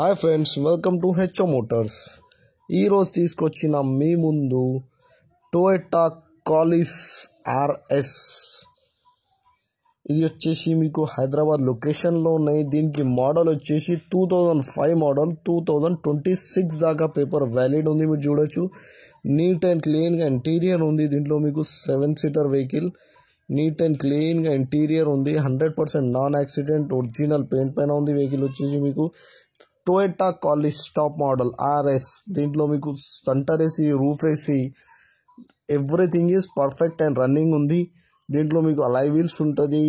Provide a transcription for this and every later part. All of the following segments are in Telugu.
Hi friends, welcome to HO Motors. ఈరోజు తీసుకొచ్చిన మీ ముందు టొయోటా కాలిస్ ఆర్ఎస్. ఇది వచ్చేసి మీకు హైదరాబాద్ లొకేషన్లో ఉన్నాయి. దీనికి మోడల్ వచ్చేసి 2005 మోడల్. 2026 దాకా పేపర్ వ్యాలిడ్ ఉంది. మీరు చూడొచ్చు, నీట్ అండ్ క్లీన్గా ఇంటీరియర్ ఉంది. దీంట్లో మీకు 7 సీటర్ వెహికల్, నీట్ అండ్ క్లీన్గా ఇంటీరియర్ ఉంది. 100% నాన్ యాక్సిడెంట్, ఒరిజినల్ పెయింట్ పైన ఉంది. వెహికల్ వచ్చేసి మీకు టొయోటా కాలిస్ టాప్ మోడల్ ఆర్ఎస్. దీంట్లో మీకు centre AC, roof AC, everything is perfect and running ఉంది. దీంట్లో మీకు అలై వీల్స్ ఉంటుంది.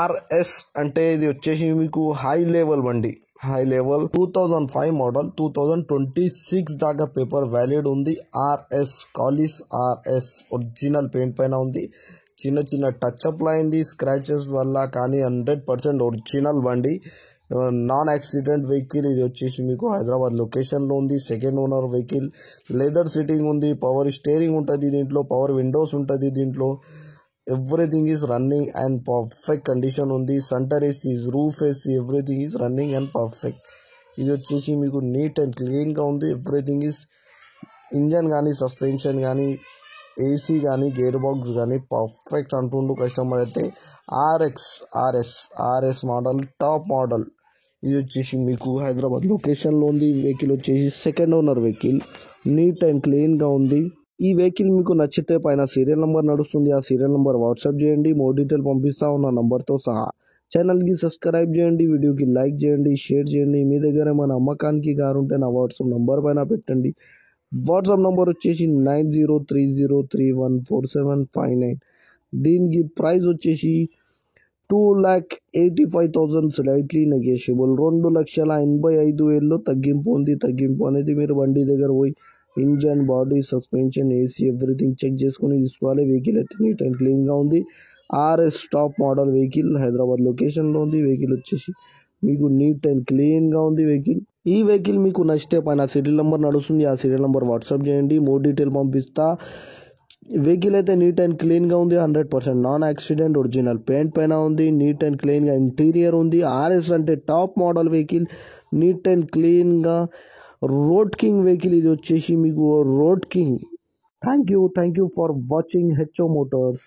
ఆర్ఎస్ అంటే ఇది వచ్చేసి మీకు హై లెవెల్ బండి, హై లెవెల్. 2005 మోడల్, 2026 దాకా పేపర్ వ్యాలిడ్ ఉంది. ఆర్ఎస్ కాలిస్ ఆర్ఎస్ ఒరిజినల్ పెయింట్ పైన ఉంది. చిన్న చిన్న టచ్అప్ అయింది స్క్రాచెస్ వల్ల, కానీ 100% ఒరిజినల్ బండి, నాన్ యాక్సిడెంట్ వెహికల్. ఇది వచ్చేసి మీకు హైదరాబాద్ లొకేషన్లో ఉంది. Second owner vehicle, leather sitting ఉంది, పవర్ స్టీరింగ్ ఉంటుంది దీంట్లో, పవర్ విండోస్ ఉంటుంది దీంట్లో. Everything is running and perfect condition ఉంది. Centre AC, roof AC, everything is running and perfect. ఇది వచ్చేసి మీకు నీట్ అండ్ క్లీన్గా ఉంది. ఎవ్రీథింగ్ ఈజ్, ఇంజన్ కానీ, సస్పెన్షన్ కానీ, ఏసీ కానీ, గేర్ బాక్స్ కానీ పర్ఫెక్ట్ అంటుండు కస్టమర్ అయితే. RS model, top model. ఇది వచ్చేసి మీకు హైదరాబాద్ లొకేషన్లో ఉంది. వెహికల్ వచ్చేసి second owner vehicle, neat and క్లీన్గా ఉంది. ఈ వెహికల్ మీకు నచ్చితే పైన సీరియల్ నెంబర్ నడుస్తుంది, ఆ సీరియల్ నెంబర్ వాట్సాప్ చేయండి. మోర్ డీటెయిల్ పంపిస్తా ఉన్న నంబర్తో సహా. ఛానల్కి సబ్స్క్రైబ్ చేయండి, వీడియోకి లైక్ చేయండి, షేర్ చేయండి. మీ దగ్గర ఏమైనా అమ్మకానికి కారు ఉంటే నా వాట్సాప్ నంబర్ పైన పెట్టండి. వాట్సాప్ నంబర్ వచ్చేసి 9030314759. దీనికి ప్రైస్ వచ్చేసి 2,85,000 స్లైట్లీ నెగోషియబుల్. 2,85,000 తగ్గింపు ఉంది. తగ్గింపు అనేది మీరు బండి దగ్గర పోయి engine, body, suspension, AC everything check చేసుకుని తీసుకోవాలి. వెహికల్ అయితే నీట్ అండ్ క్లీన్గా ఉంది. RS top model vehicle, Hyderabad లొకేషన్లో ఉంది. వెహికల్ వచ్చేసి మీకు నీట్ అండ్ క్లీన్గా ఉంది వెహికల్. ఈ వెహికల్ మీకు నచ్చితే పైన సీరియల్ నెంబర్ నడుస్తుంది, ఆ సీరియల్ నెంబర్ వాట్సాప్ చేయండి. మోర్ డీటెయిల్ పంపిస్తా. వెహికల్ అయితే నీట్ అండ్ క్లీన్గా ఉంది. 100% నాన్ యాక్సిడెంట్, ఒరిజినల్ పెయింట్ పైన ఉంది. నీట్ అండ్ క్లీన్గా ఇంటీరియర్ ఉంది. ఆర్ఎస్ అంటే top model vehicle, neat and క్లీన్గా రోడ్ కింగ్ వెహికల్. ఇది వచ్చేసి మీకు road king. Thank you for watching HO Motors.